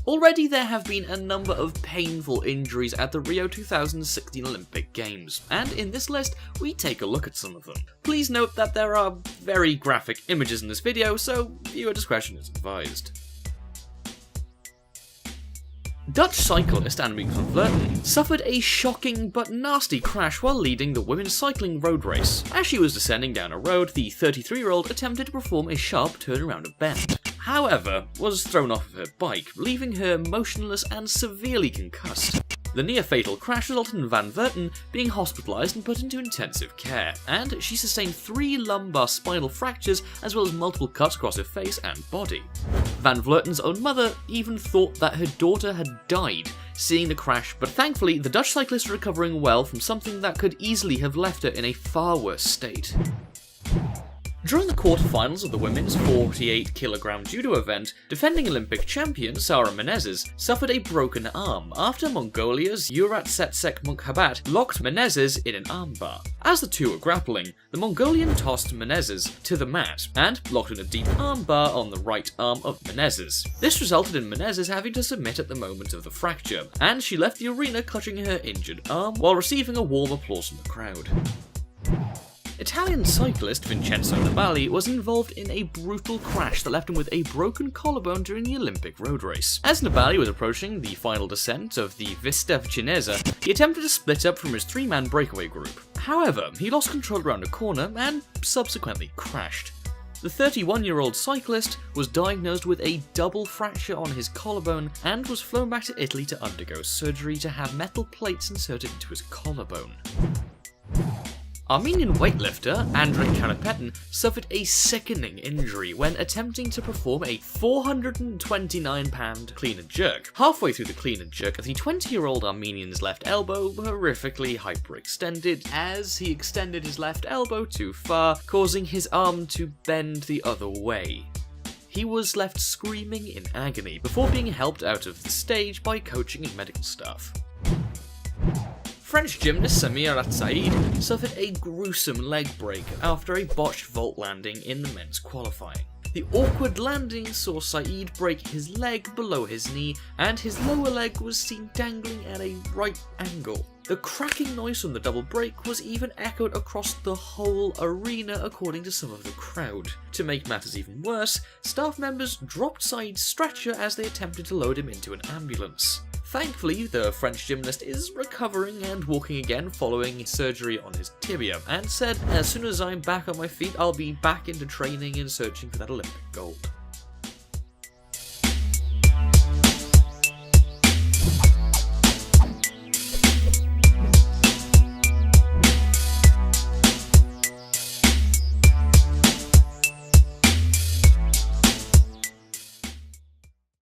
Already there have been a number of painful injuries at the Rio 2016 Olympic Games, and in this list we take a look at some of them. Please note that there are very graphic images in this video, so viewer discretion is advised. Dutch cyclist Annemiek van Vleuten suffered a shocking but nasty crash while leading the women's cycling road race. As she was descending down a road, the 33-year-old attempted to perform a sharp turn around a bend. However, was thrown off of her bike, leaving her motionless and severely concussed. The near-fatal crash resulted in Van Vleuten being hospitalised and put into intensive care, and she sustained 3 lumbar spinal fractures as well as multiple cuts across her face and body. Van Vleuten's own mother even thought that her daughter had died seeing the crash, but thankfully the Dutch cyclist is recovering well from something that could easily have left her in a far worse state. During the quarterfinals of the women's 48kg judo event, defending Olympic champion Sara Menezes suffered a broken arm after Mongolia's Uratsetsek Munkhabat locked Menezes in an armbar. As the two were grappling, the Mongolian tossed Menezes to the mat and locked in a deep armbar on the right arm of Menezes. This resulted in Menezes having to submit at the moment of the fracture, and she left the arena clutching her injured arm while receiving a warm applause from the crowd. Italian cyclist Vincenzo Nibali was involved in a brutal crash that left him with a broken collarbone during the Olympic road race. As Nibali was approaching the final descent of the Vista Vicenese, he attempted to split up from his 3-man breakaway group. However, he lost control around a corner and subsequently crashed. The 31-year-old cyclist was diagnosed with a double fracture on his collarbone and was flown back to Italy to undergo surgery to have metal plates inserted into his collarbone. Armenian weightlifter Andrei Karapetin suffered a sickening injury when attempting to perform a 429-pound clean and jerk. Halfway through the clean and jerk, the 20-year-old Armenian's left elbow horrifically hyperextended as he extended his left elbow too far, causing his arm to bend the other way. He was left screaming in agony before being helped out of the stage by coaching and medical staff. French gymnast Samir At-Said suffered a gruesome leg break after a botched vault landing in the men's qualifying. The awkward landing saw Said break his leg below his knee, and his lower leg was seen dangling at a right angle. The cracking noise from the double break was even echoed across the whole arena, according to some of the crowd. To make matters even worse, staff members dropped Said's stretcher as they attempted to load him into an ambulance. Thankfully, the French gymnast is recovering and walking again following surgery on his tibia, and said, "As soon as I'm back on my feet, I'll be back into training and searching for that Olympic gold."